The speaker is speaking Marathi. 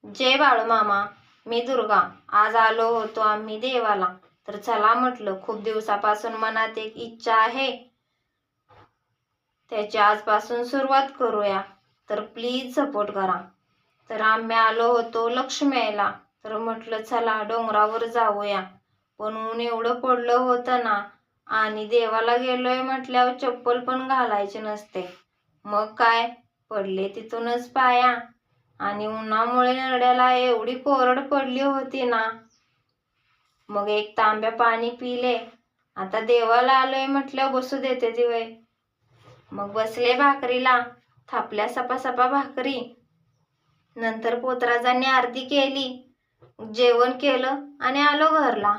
जय बाळूमामा. मी दुर्गा. आज आलो होतो आम्ही देवाला. तर चला म्हटलं, खूप दिवसापासून मनात एक इच्छा आहे, त्याची आजपासून सुरुवात करूया. तर प्लीज सपोर्ट करा. तर आम्ही आलो होतो लक्ष्मीला. तर म्हटलं चला डोंगरावर जाऊया. पण ऊन एवढं पडलं होतं ना, आणि देवाला गेलोय म्हटल्यावर चप्पल पण घालायची नसते. मग काय, पडले तिथूनच पाया. आणि उन्हामुळे नरड्याला एवढी कोरड पडली होती ना. मग एक तांब्या पाणी पिले. आता देवाला आलोय म्हटलं बसू देते दिवे. मग बसले भाकरीला, थापल्या सपासपा भाकरी. नंतर पोतराजांनी आरती केली, जेवण केलं आणि आलो घरला.